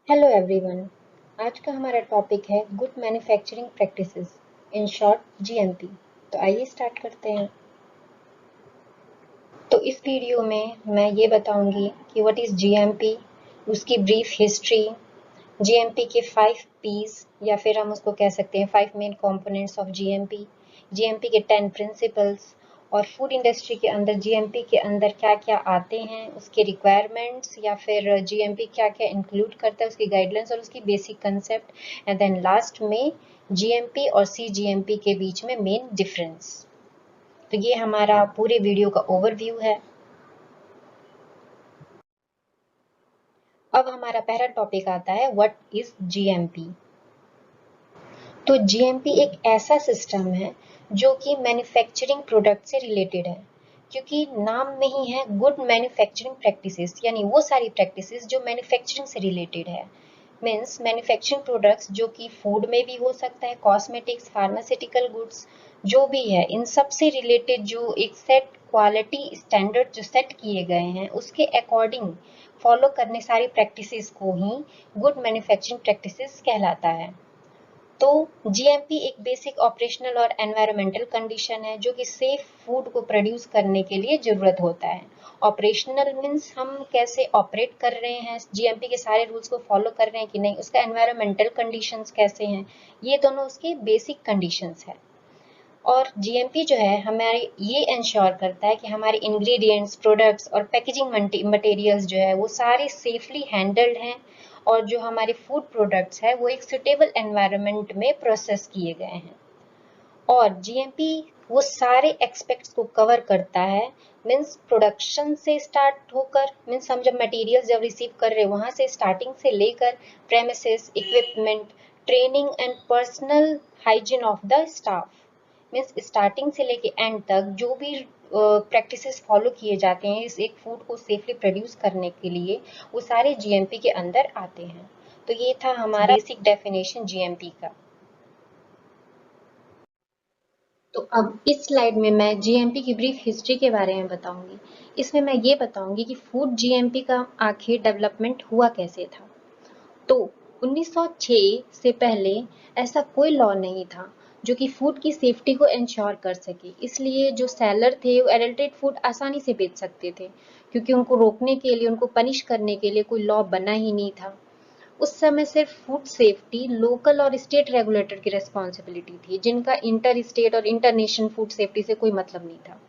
Hello everyone. आज का हमारा टॉपिक है good manufacturing practices, in short GMP. तो आइए स्टार्ट करते हैं। तो इस वीडियो में मैं ये बताऊंगी कि व्हाट इज़ जीएमपी, उसकी ब्रीफ हिस्ट्री, जीएमपी के 5 पीस या फिर हम उसको कह सकते हैं 5 main components of GMP, GMP के 10 प्रिंसिपल्स और फूड इंडस्ट्री के अंदर जीएमपी के अंदर क्या क्या आते हैं, उसके रिक्वायरमेंट्स या फिर जीएमपी क्या क्या इंक्लूड करता है, उसकी गाइडलाइंस और उसकी basic concept, and then last में जीएमपी और सीजीएमपी के बीच में मेन डिफरेंस। तो ये हमारा पूरे वीडियो का ओवरव्यू है। अब हमारा पहला टॉपिक आता है व्हाट इज जीएमपी। तो जीएमपी एक ऐसा सिस्टम है जो कि मैन्युफैक्चरिंग प्रोडक्ट से रिलेटेड है, क्योंकि नाम में ही है गुड मैन्युफैक्चरिंग प्रैक्टिसेस, यानी वो सारी प्रैक्टिसेस जो मैन्युफैक्चरिंग से रिलेटेड है। मीन्स मैन्युफैक्चरिंग प्रोडक्ट्स जो कि फूड में भी हो सकता है, कॉस्मेटिक्स, फार्मास्यूटिकल गुड्स, जो भी है, इन सब से रिलेटेड जो एक सेट क्वालिटी स्टैंडर्ड जो सेट किए गए हैं उसके अकॉर्डिंग फॉलो करने सारी प्रैक्टिसेस को ही गुड मैन्युफैक्चरिंग प्रैक्टिसेस कहलाता है। तो जीएमपी एक बेसिक ऑपरेशनल और एनवायरमेंटल कंडीशन है जो कि सेफ फूड को प्रोड्यूस करने के लिए जरूरत होता है। ऑपरेशनल मीन्स हम कैसे ऑपरेट कर रहे हैं, जीएमपी के सारे रूल्स को फॉलो कर रहे हैं कि नहीं, उसका एनवायरमेंटल कंडीशंस कैसे हैं, ये दोनों उसके बेसिक कंडीशंस है। और जीएमपी जो है हमारे ये इंश्योर करता है कि हमारे इंग्रेडिएंट्स, प्रोडक्ट्स और पैकेजिंग मटेरियल्स जो है वो सारे सेफली हैंडल्ड हैं और जो हमारे फूड प्रोडक्ट्स है वो एक सुटेबल एनवायरनमेंट में प्रोसेस किए गए हैं। और जीएमपी वो सारे एक्सपेक्ट्स को कवर करता है। मीन्स प्रोडक्शन से स्टार्ट होकर, मीन्स हम जब मटेरियल्स जब रिसीव कर रहे हैं वहां से स्टार्टिंग से लेकर premises, equipment, training and personal hygiene of the staff, means starting से लेके एंड तक जो भी प्रैक्टिसेस फॉलो किए जाते हैं इस एक फूड को सेफली प्रोड्यूस करने के लिए, वो सारे जीएमपी के अंदर आते हैं। तो ये था हमारा बेसिक डेफिनेशन जीएमपी का। तो अब इस स्लाइड में मैं जीएमपी की ब्रीफ हिस्ट्री के बारे में बताऊंगी। इसमें मैं ये बताऊंगी कि फूड जीएमपी का आखिर डेवलपमेंट हुआ कैसे था। तो 1906 से पहले ऐसा कोई लॉ नहीं था जो कि फूड की सेफ्टी को इंश्योर कर सके, इसलिए जो सेलर थे वो एडल्ट्रेट फूड आसानी से बेच सकते थे, क्योंकि उनको रोकने के लिए, उनको पनिश करने के लिए कोई लॉ बना ही नहीं था। उस समय सिर्फ फूड सेफ्टी लोकल और स्टेट रेगुलेटर की रिस्पॉन्सिबिलिटी थी, जिनका इंटर स्टेट और इंटरनेशनल फूड सेफ्टी से कोई मतलब नहीं था।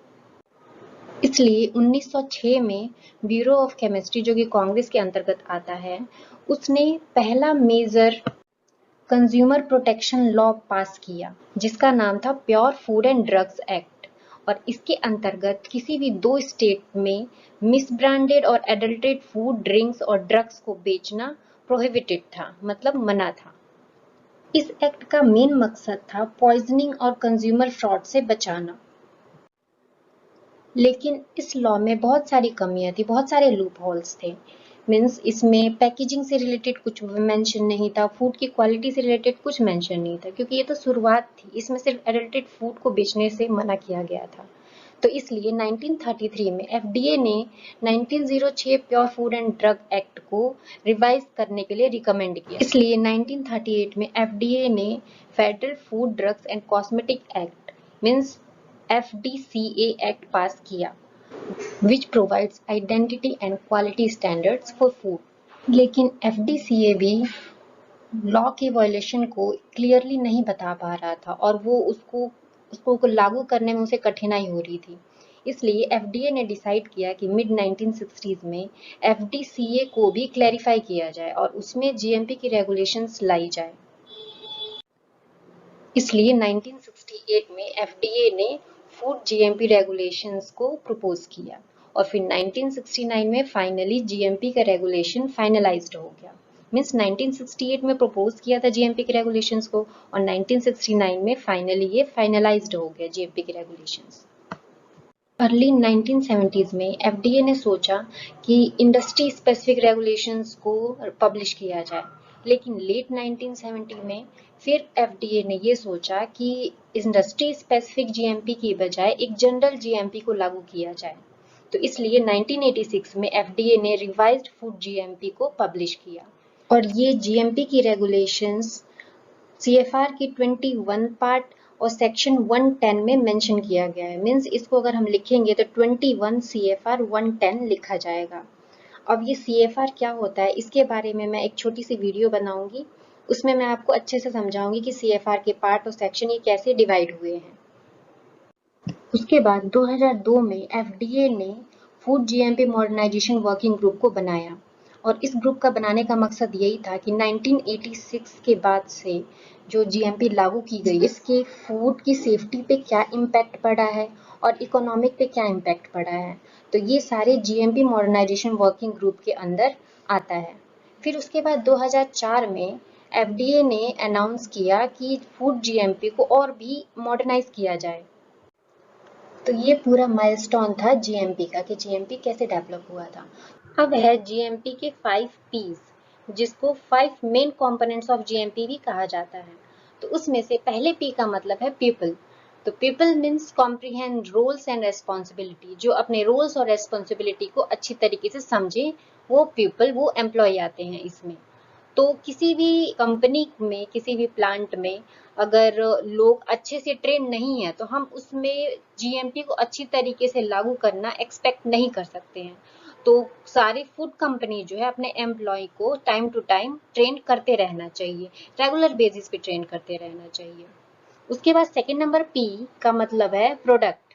इसलिए 1906 में ब्यूरो ऑफ केमिस्ट्री, जो कि कांग्रेस के अंतर्गत आता है, उसने पहला major consumer protection law pass किया जिसका नाम था pure food and drugs act. और इसके अंतर्गत किसी भी दो स्टेट में मिसब्रांडेड और एडल्ट्रेट फूड, ड्रिंक्स और ड्रग्स को बेचना प्रोहिबिटेड था, मतलब मना था। इस एक्ट का मेन मकसद था पॉइजनिंग और कंज्यूमर फ्रॉड से बचाना। लेकिन इस लॉ में बहुत सारी कमियां थी, बहुत सारे लूप होल्स थे। मीन्स इसमें पैकेजिंग से रिलेटेड कुछ मेंशन नहीं था, फूड की क्वालिटी से रिलेटेड कुछ मेंशन नहीं था, क्योंकि ये तो शुरुआत थी, इसमें सिर्फ एडल्ट्रेट फूड को बेचने से मना किया गया था। तो इसलिए 1933 में एफडीए ने 1906 pure food and drug act को रिवाइज करने के लिए रिकमेंड किया। इसलिए 1938 में एफडीए ने federal food, drugs and cosmetic act means FDCA act पास किया, which provides identity and quality standards for food. लेकिन FDCA भी लॉ के वायलेशन को क्लियरली नहीं बता पा रहा था और वो उसको लागू करने में उसे कठिनाई हो रही थी। इसलिए FDA ने डिसाइड किया कि मिड 1960s में FDCA को भी क्लैरिफाई किया जाए और उसमें GMP की रेगुलेशंस लाई जाए। इसलिए 1968 में FDA ने फूड जीएमपी रेगुलेशंस को प्रपोज किया और फिर 1969 में फाइनली जीएमपी का रेगुलेशन फाइनलाइज्ड हो गया। मीन्स 1968 में प्रपोज किया था जीएमपी के रेगुलेशंस को और 1969 में फाइनली ये फाइनलाइज्ड हो गया जीएमपी के रेगुलेशंस। अर्ली 1970s में एफडीए ने सोचा कि इंडस्ट्री स्पेसिफिक रेगुलेशंस को पब्लिश किया जाए, लेकिन लेट 1970 में फिर एफडीए ने ये सोचा कि इंडस्ट्री स्पेसिफिक जीएमपी की बजाय एक जनरल जीएमपी को लागू किया जाए। तो इसलिए 1986 में एफडीए ने रिवाइज्ड फूड जीएमपी को पब्लिश किया। और ये जीएमपी की रेगुलेशंस सीएफआर की 21 पार्ट और सेक्शन 110 में मेंशन किया गया है। मींस इसको अगर हम लिखेंगे तो 21 सीएफआर 110 लिखा जाएगा। अब ये सीएफआर क्या होता है इसके बारे में मैं एक छोटी सी वीडियो बनाऊंगी, उसमें मैं आपको अच्छे से समझाऊंगी कि सीएफआर के पार्ट और सेक्शन ये कैसे डिवाइड हुए हैं। उसके बाद 2002 में एफडीए ने food GMP modernisation working group को बनाया और इस ग्रुप का बनाने का मकसद यही था कि 1986 के बाद से जो जीएमपी लागू की गई इसके फूड की सेफ्टी पे क्या इम्पैक्ट पड़ा है और इकोनॉमिक पे क्या इम्पैक्ट पड़ा है, तो ये सारे जीएमपी मॉडर्नाइजेशन वर्किंग ग्रुप के अंदर आता है। फिर उसके बाद 2004 में एफडीए ने अनाउंस किया कि फूड जीएमपी को और भी मॉडर्नाइज किया जाए। तो ये पूरा माइलस्टोन था जीएमपी का कि जीएमपी कैसे डेवलप हुआ था। अब है जीएमपी के 5 पीज जिसको 5 मेन कंपोनेंट्स ऑफ जीएमपी भी कहा जाता है। तो उसमें से पहले पी का मतलब है पीपल। तो people means comprehend roles and responsibility, जो अपने रोल्स और रेस्पॉन्सिबिलिटी को अच्छी तरीके से समझे वो पीपल, वो एम्प्लॉय आते हैं इसमें। तो किसी भी कंपनी में, किसी भी प्लांट में अगर लोग अच्छे से ट्रेन नहीं है तो हम उसमें जीएमपी को अच्छी तरीके से लागू करना एक्सपेक्ट नहीं कर सकते हैं। तो सारी फूड कंपनी जो है अपने एम्प्लॉय को टाइम टू टाइम ट्रेन करते रहना चाहिए, रेगुलर बेसिस पे ट्रेन करते रहना चाहिए। उसके बाद सेकंड नंबर पी का मतलब है प्रोडक्ट।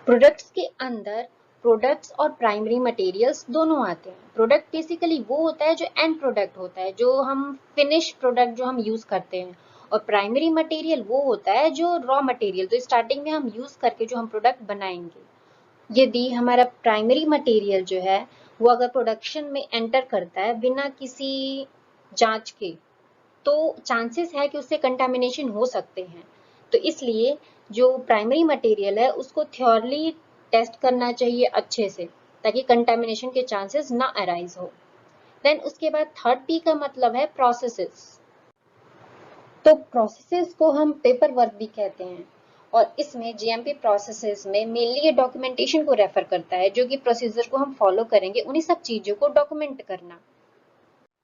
प्रोडक्ट्स के अंदर प्रोडक्ट्स और प्राइमरी मटेरियल्स दोनों आते हैं। प्रोडक्ट बेसिकली वो होता है जो एंड प्रोडक्ट होता है, जो हम फिनिश प्रोडक्ट जो हम यूज करते हैं, और प्राइमरी मटेरियल वो होता है जो रॉ मटेरियल, तो स्टार्टिंग में हम यूज करके जो हम प्रोडक्ट बनाएंगे। यदि हमारा प्राइमरी मटेरियल जो है वो अगर प्रोडक्शन में एंटर करता है बिना किसी जांच के, तो चांसेस है कि उससे कंटामिनेशन हो सकते हैं। तो इसलिए जो प्राइमरी मटेरियल है उसको थ्योरली टेस्ट करना चाहिए अच्छे से, ताकि कंटामिनेशन के चांसेस ना अराइज हो। देन उसके बाद थर्ड पी का मतलब है प्रोसेसेस। तो प्रोसेसेस को हम पेपर वर्क भी कहते हैं, और इसमें जीएमपी प्रोसेसेस में मेनली ये डॉक्यूमेंटेशन को रेफर करता है, जो कि प्रोसीजर को हम फॉलो करेंगे उन्हीं सब चीजों को डॉक्यूमेंट करना।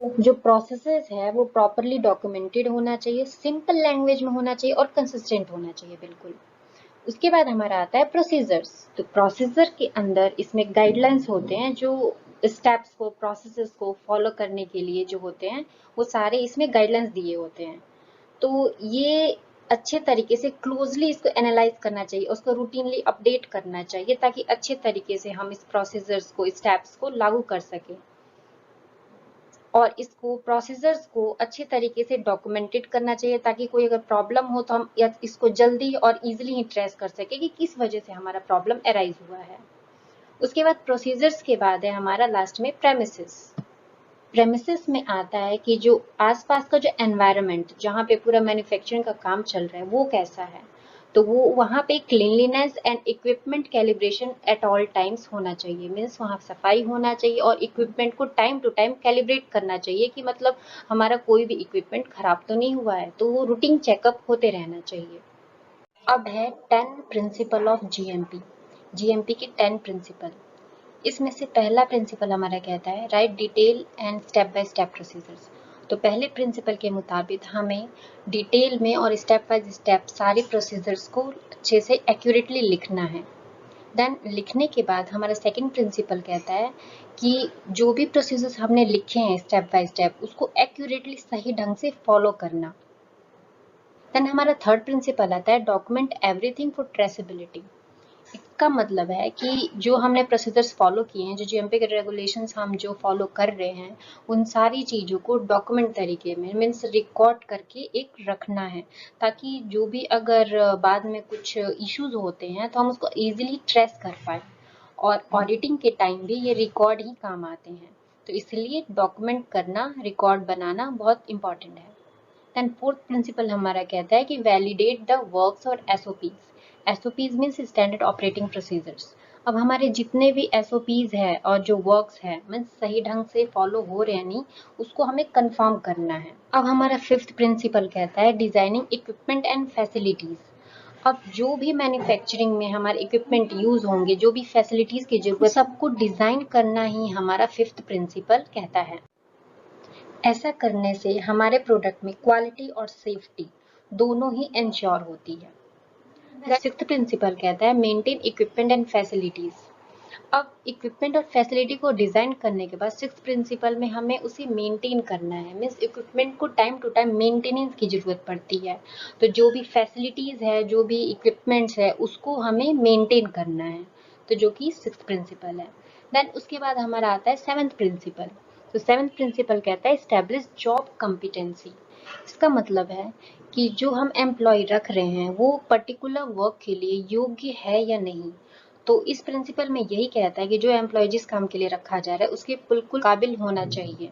जो प्रोसेसेस है वो प्रॉपरली डॉक्यूमेंटेड होना चाहिए, सिंपल लैंग्वेज में होना चाहिए और कंसिस्टेंट होना चाहिए बिल्कुल। उसके बाद हमारा आता है प्रोसीजर्स। तो प्रोसीजर के अंदर इसमें गाइडलाइंस होते हैं जो स्टेप्स को, प्रोसेसेस को फॉलो करने के लिए जो होते हैं वो सारे इसमें गाइडलाइंस दिए होते हैं। तो ये अच्छे तरीके से क्लोजली इसको एनालाइज करना चाहिए, उसको रूटीनली अपडेट करना चाहिए ताकि अच्छे तरीके से हम इस प्रोसीजर्स को, स्टेप्स को लागू कर सकें। और इसको प्रोसीजर्स को अच्छे तरीके से डॉक्यूमेंटेड करना चाहिए ताकि कोई अगर प्रॉब्लम हो तो हम इसको जल्दी और इजीली ही ट्रेस कर सके कि किस वजह से हमारा प्रॉब्लम अराइज हुआ है। उसके बाद प्रोसीजर्स के बाद है हमारा लास्ट में प्रेमिसेस। प्रेमिसेस में आता है कि जो आसपास का जो एनवायरनमेंट जहाँ पे पूरा मैन्युफैक्चरिंग का काम चल रहा है वो कैसा है, तो वो वहाँ पे cleanliness and equipment calibration at all times होना चाहिए। मीन्स वहाँ सफाई होना चाहिए और इक्विपमेंट को टाइम टू टाइम कैलिब्रेट करना चाहिए कि मतलब हमारा कोई भी इक्विपमेंट खराब तो नहीं हुआ है, तो वो रूटीन चेकअप होते रहना चाहिए। अब है 10 प्रिंसिपल ऑफ जीएमपी। जीएमपी की 10 प्रिंसिपल। इसमें से पहला प्रिंसिपल हमारा कहता है right detail and step by step procedures. तो पहले प्रिंसिपल के मुताबिक हमें डिटेल में और स्टेप बाय स्टेप सारे प्रोसीजर्स को अच्छे से एक्यूरेटली लिखना है। देन लिखने के बाद हमारा सेकंड प्रिंसिपल कहता है कि जो भी प्रोसीजर्स हमने लिखे हैं स्टेप बाय स्टेप उसको एक्यूरेटली सही ढंग से फॉलो करना। देन हमारा थर्ड प्रिंसिपल आता है डॉक्यूमेंट एवरीथिंग फॉर ट्रेसेबिलिटी। इसका मतलब है कि जो हमने प्रोसीजर्स फॉलो किए हैं, जो जीएमपी के रेगुलेशंस हम जो फॉलो कर रहे हैं, उन सारी चीज़ों को डॉक्यूमेंट तरीके में मीन्स रिकॉर्ड करके एक रखना है, ताकि जो भी अगर बाद में कुछ इश्यूज होते हैं तो हम उसको इजीली ट्रेस कर पाए। और ऑडिटिंग के टाइम भी ये रिकॉर्ड ही काम आते हैं, तो इसलिए डॉक्यूमेंट करना, रिकॉर्ड बनाना बहुत इंपॉर्टेंट है। देन फोर्थ प्रिंसिपल हमारा कहता है कि वैलिडेट द वर्क्स और SOPs. SOPs means standard operating procedures. अब हमारे जितने भी एसओपीज है और जो वर्क्स है मीन्स सही ढंग से फॉलो हो रहे हैं नहीं, उसको हमें कंफर्म करना है। अब हमारा फिफ्थ प्रिंसिपल कहता है डिजाइनिंग इक्विपमेंट एंड फैसिलिटीज। अब जो भी मैन्युफैक्चरिंग में हमारे इक्विपमेंट यूज होंगे, जो भी फैसिलिटीज की जरूरत, सबको डिजाइन करना ही हमारा फिफ्थ प्रिंसिपल कहता है। ऐसा करने से हमारे प्रोडक्ट में क्वालिटी और सेफ्टी दोनों ही इंश्योर होती है। सिक्स्थ प्रिंसिपल कहता है मेंटेन इक्विपमेंट एंड फैसिलिटीज। अब इक्विपमेंट और फैसिलिटी को डिजाइन करने के बाद सिक्स्थ प्रिंसिपल में हमें उसे मेंटेन करना है। मीन्स इक्विपमेंट को टाइम टू टाइम मेंटेनेंस की जरूरत पड़ती है, तो जो भी फैसिलिटीज है, जो भी इक्विपमेंट्स है, उसको हमें मेंटेन करना है, तो जो कि सिक्स्थ प्रिंसिपल है। देन उसके बाद हमारा आता है सेवंथ प्रिंसिपल। तो सेवंथ प्रिंसिपल कहता है एस्टेब्लिश जॉब कॉम्पिटेंसी। इसका मतलब है कि जो हम एम्प्लॉय रख रहे हैं वो पर्टिकुलर वर्क के लिए योग्य है या नहीं। तो इस प्रिंसिपल में यही कहता है कि जो एम्प्लॉय जिस काम के लिए रखा जा रहा है उसके बिल्कुल काबिल होना चाहिए।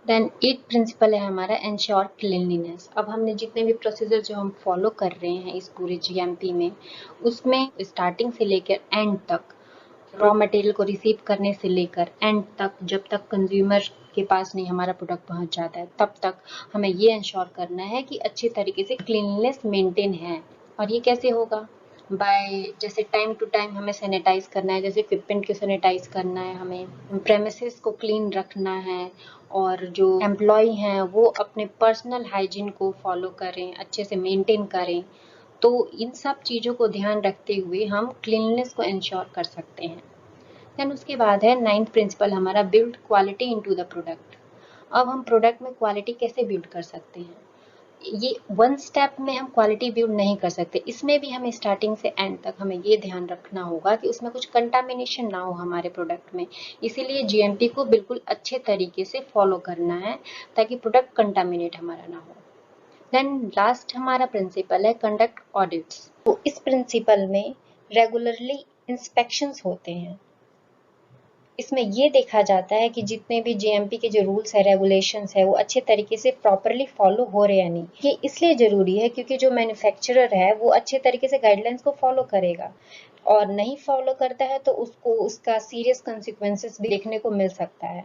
देन एट प्रिंसिपल है हमारा एंश्योर क्लीनलीनेस। अब हमने जितने भी प्रोसीजर जो हम फॉलो कर रहे हैं इस पूरे जीएमपी में, उसमें स्टार्टिंग से लेकर एंड तक, रॉ मटेरियल को रिसीव करने से लेकर एंड तक, जब तक कंज्यूमर के पास नहीं हमारा प्रोडक्ट पहुंच जाता है, तब तक हमें ये इंश्योर करना है कि अच्छे तरीके से क्लीनलीनेस मेंटेन है। और ये कैसे होगा? बाय जैसे टाइम टू टाइम हमें सैनिटाइज करना है, जैसे इक्विपमेंट को सैनिटाइज करना है, हमें प्रेमिसेस को क्लीन रखना है, और जो एम्प्लॉय हैं वो अपने पर्सनल हाइजीन को फॉलो करें, अच्छे से मेंटेन करें। तो इन सब चीज़ों को ध्यान रखते हुए हम क्लीननेस को इंश्योर कर सकते हैं। देन उसके बाद है नाइन्थ प्रिंसिपल हमारा build quality into the product. अब हम प्रोडक्ट में क्वालिटी कैसे बिल्ड कर सकते हैं? ये वन स्टेप में हम क्वालिटी बिल्ड नहीं कर सकते, इसमें भी हमें स्टार्टिंग से एंड तक हमें ये ध्यान रखना होगा कि उसमें कुछ कंटामिनेशन ना हो हमारे प्रोडक्ट में। इसीलिए जीएमपी को बिल्कुल अच्छे तरीके से फॉलो करना है ताकि प्रोडक्ट कंटामिनेट हमारा ना हो। देन लास्ट हमारा प्रिंसिपल है कंडक्ट ऑडिट्स। तो इस प्रिंसिपल में रेगुलरली इंस्पेक्शंस होते हैं। इसमें ये देखा जाता है कि जितने भी जीएमपी के जो रूल्स है, रेगुलेशंस है, वो अच्छे तरीके से प्रॉपरली फॉलो हो रहे हैं नहीं। ये इसलिए जरूरी है क्योंकि जो मैन्युफैक्चरर है वो अच्छे तरीके से गाइडलाइंस को फॉलो करेगा, और नहीं फॉलो करता है तो उसको उसका सीरियस कंसिक्वेंसेस भी देखने को मिल सकता है।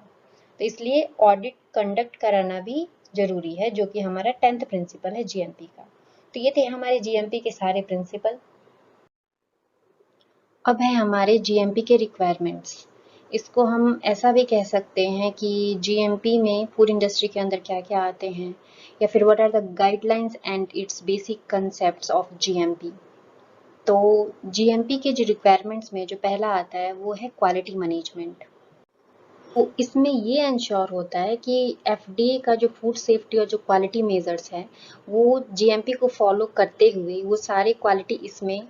तो इसलिए ऑडिट कंडक्ट कराना भी जरूरी है, जो कि हमारा 10th प्रिंसिपल है जीएमपी का। तो ये थे हमारे जीएमपी के सारे प्रिंसिपल। अब है हमारे जीएमपी के रिक्वायरमेंट्स। इसको हम ऐसा भी कह सकते हैं कि जीएमपी में फूड इंडस्ट्री के अंदर क्या क्या आते हैं, या फिर what are the guidelines and its basic concepts of GMP. तो जीएमपी के जो रिक्वायरमेंट्स में जो पहला आता है वो है क्वालिटी मैनेजमेंट। तो इसमें ये इंश्योर होता है कि एफडीए का जो फूड सेफ्टी और जो क्वालिटी मेजर्स है वो जीएमपी को फॉलो करते हुए वो सारे क्वालिटी इसमें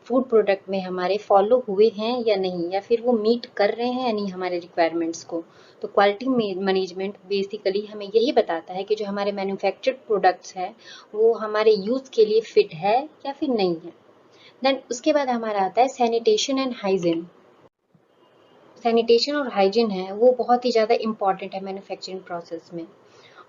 फूड प्रोडक्ट में हमारे फॉलो हुए हैं या नहीं, या फिर वो मीट कर रहे हैं या नहीं हमारे रिक्वायरमेंट्स को। तो क्वालिटी मैनेजमेंट बेसिकली हमें यही बताता है कि जो हमारे मैन्युफैक्चर्ड प्रोडक्ट्स है वो हमारे यूज के लिए फिट है या फिर नहीं है। देन उसके बाद हमारा आता है सैनिटेशन एंड हाइजीन। सैनिटेशन और हाइजीन है वो बहुत ही ज़्यादा इम्पॉर्टेंट है मैन्युफैक्चरिंग प्रोसेस में,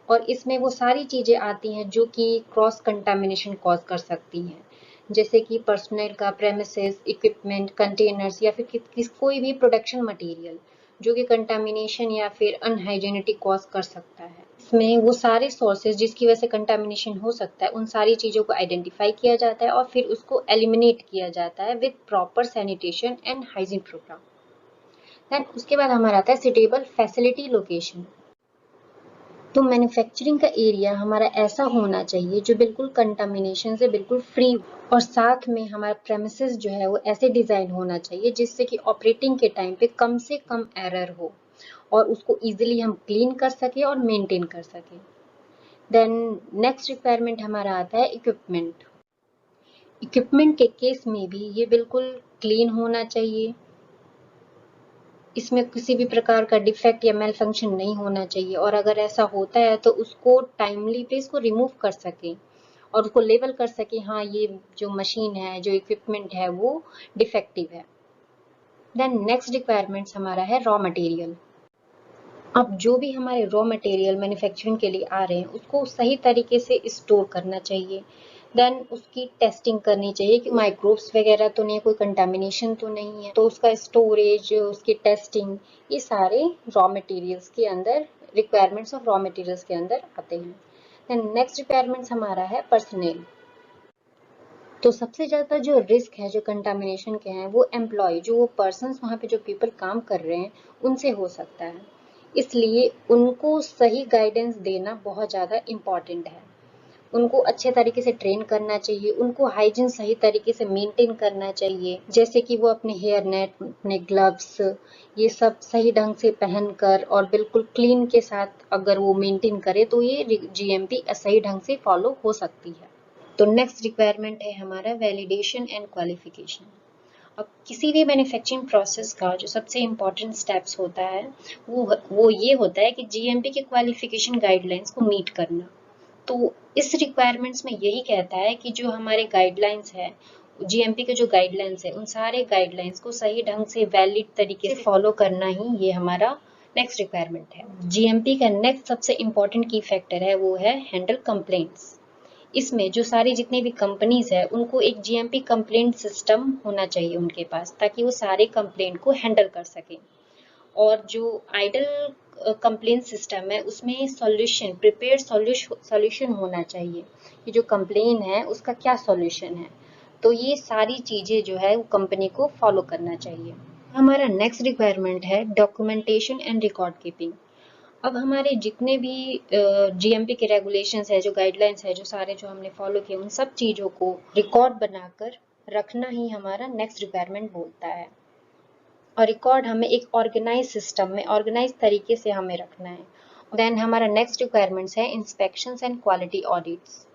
और इसमें वो सारी चीज़ें आती हैं जो कि क्रॉस कंटामिनेशन कॉज कर सकती हैं, जैसे कि पर्सनल का, प्रेमिसेस, इक्विपमेंट, कंटेनर्स, या फिर कोई भी प्रोडक्शन मटेरियल जो कि कंटामिनेशन या फिर अनहाइजीनिटी कॉज कर सकता है। इसमें वो सारे सोर्सेज जिसकी वजह से कंटामिनेशन हो सकता है, उन सारी चीज़ों को आइडेंटिफाई किया जाता है और फिर उसको एलिमिनेट किया जाता है with proper sanitation and hygiene programme. Then उसके बाद हमारा आता है सुटेबल फैसिलिटी लोकेशन। तो मैन्युफैक्चरिंग का एरिया हमारा ऐसा होना चाहिए जो बिल्कुल कंटामिनेशन से बिल्कुल फ्री, और साथ में हमारा प्रेमिसेस जो है वो ऐसे डिजाइन होना चाहिए जिससे कि ऑपरेटिंग के टाइम पे कम से कम एरर हो और उसको इजीली हम क्लीन कर सके और मेंटेन कर सके। देन नेक्स्ट रिक्वायरमेंट हमारा आता है इक्विपमेंट। इक्विपमेंट के केस में भी ये बिल्कुल क्लीन होना चाहिए, इसमें किसी भी प्रकार का डिफेक्ट या मेल फंक्शन नहीं होना चाहिए, और अगर ऐसा होता है तो उसको टाइमली पे इसको रिमूव कर सके और उसको लेवल कर सके, हाँ ये जो मशीन है, जो इक्विपमेंट है वो डिफेक्टिव है। देन नेक्स्ट रिक्वायरमेंट्स हमारा है रॉ मटेरियल। अब जो भी हमारे रॉ मटेरियल मैन्युफैक्चरिंग के लिए आ रहे हैं उसको सही तरीके से स्टोर करना चाहिए। देन उसकी टेस्टिंग करनी चाहिए कि माइक्रोब्स वगैरह तो नहीं है, कोई कंटामिनेशन तो नहीं है, तो उसका स्टोरेज, उसकी टेस्टिंग, ये सारे रॉ मटेरियल्स के अंदर, रिक्वायरमेंट्स ऑफ रॉ मटेरियल्स के अंदर आते हैं। देन नेक्स्ट रिक्वायरमेंट्स हमारा है पर्सनल। तो सबसे ज़्यादा जो रिस्क है जो कंटामिनेशन के हैं वो एम्प्लॉय, जो वो पर्सन्स वहाँ पे जो पीपल काम कर रहे हैं उनसे हो सकता है। इसलिए उनको सही गाइडेंस देना बहुत ज़्यादा इम्पॉर्टेंट है। उनको अच्छे तरीके से ट्रेन करना चाहिए, उनको हाइजीन सही तरीके से मेंटेन करना चाहिए, जैसे कि वो अपने हेयर नेट, अपने ग्लव्स, ये सब सही ढंग से पहनकर और बिल्कुल क्लीन के साथ अगर वो मेंटेन करे तो ये जीएमपी सही ढंग से फॉलो हो सकती है। तो नेक्स्ट रिक्वायरमेंट है हमारा वैलिडेशन एंड क्वालिफिकेशन। अब किसी भी मैन्युफैक्चरिंग प्रोसेस का जो सबसे इम्पोर्टेंट स्टेप्स होता है वो ये होता है कि जीएमपी के क्वालिफिकेशन गाइडलाइंस को मीट करना। तो इस रिक्वायरमेंट्स में यही कहता है कि जो हमारे गाइडलाइंस है, जीएमपी के जो गाइडलाइंस है, उन सारे गाइडलाइंस को सही ढंग से वैलिड तरीके से फॉलो करना ही ये हमारा नेक्स्ट रिक्वायरमेंट है। जीएमपी का नेक्स्ट सबसे इम्पोर्टेंट की फैक्टर है वो है हैंडल कंप्लेंट्स। इसमें जो सारी जितनी भी कंपनीज है उनको एक जीएमपी कंप्लेंट सिस्टम होना चाहिए उनके पास, ताकि वो सारे कंप्लेंट को हैंडल कर सकें। और जो आइडल कंप्लेंट सिस्टम है उसमें सॉल्यूशन, प्रिपेयर्ड सॉल्यूशन होना चाहिए कि जो कंप्लेन है उसका क्या सॉल्यूशन है। तो ये सारी चीजें जो है वो कंपनी को फॉलो करना चाहिए। हमारा नेक्स्ट रिक्वायरमेंट है डॉक्यूमेंटेशन एंड रिकॉर्ड कीपिंग। अब हमारे जितने भी जीएमपी के रेगुलेशंस है, जो गाइडलाइंस है, जो सारे जो हमने फॉलो किए, उन सब चीजों को रिकॉर्ड बनाकर रखना ही हमारा नेक्स्ट रिक्वायरमेंट बोलता है। और रिकॉर्ड हमें एक ऑर्गेनाइज सिस्टम में, ऑर्गेनाइज तरीके से हमें रखना है। देन हमारा नेक्स्ट रिक्वायरमेंट्स है इंस्पेक्शंस एंड क्वालिटी ऑडिट्स।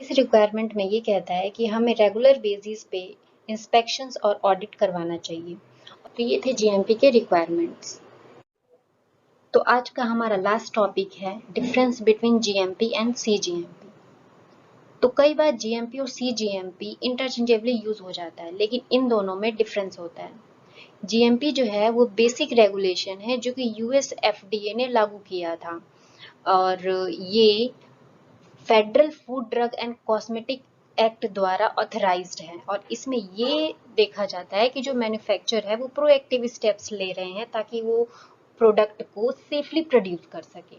इस रिक्वायरमेंट में ये कहता है कि हमें रेगुलर बेसिस पे इंस्पेक्शंस और ऑडिट करवाना चाहिए। तो ये थे जीएमपी के रिक्वायरमेंट्स। तो आज का हमारा लास्ट टॉपिक है difference between GMP and cGMP. तो कई बार जीएमपी और सीजीएमपी इंटरचेंजेबली यूज हो जाता है, लेकिन इन दोनों में डिफरेंस होता है। जीएमपी जो है वो बेसिक रेगुलेशन है जो कि यूएस एफडीए ने लागू किया था, और ये federal food drug and cosmetic act द्वारा ऑथराइज्ड है। और इसमें ये देखा जाता है कि जो मैन्युफैक्चरर है वो प्रोएक्टिव स्टेप्स ले रहे हैं ताकि वो प्रोडक्ट को सेफली प्रोड्यूस कर सके।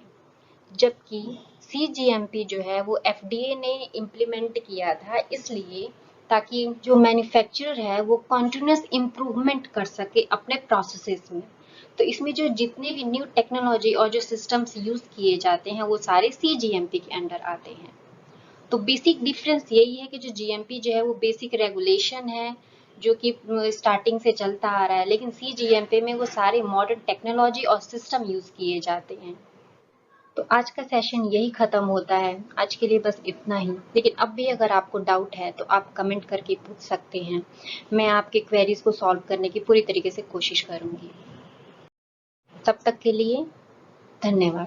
जबकि सीजीएमपी जो है वो एफडीए ने इम्प्लीमेंट किया था, इसलिए ताकि जो मैन्युफैक्चरर है वो कॉन्टिन्यूस इम्प्रूवमेंट कर सके अपने प्रोसेसेस में। तो इसमें जो जितने भी न्यू टेक्नोलॉजी और जो सिस्टम्स यूज किए जाते हैं वो सारे सीजीएमपी के अंडर आते हैं। तो बेसिक डिफरेंस यही है कि जो जीएमपी जो है वो बेसिक रेगुलेशन है जो कि स्टार्टिंग से चलता आ रहा है, लेकिन सीजीएमपी में वो सारे मॉडर्न टेक्नोलॉजी और सिस्टम यूज किए जाते हैं। तो आज का सेशन यही खत्म होता है, आज के लिए बस इतना ही। लेकिन अब भी अगर आपको डाउट है तो आप कमेंट करके पूछ सकते हैं, मैं आपके क्वेरीज को सॉल्व करने की पूरी तरीके से कोशिश करूंगी। तब तक के लिए धन्यवाद।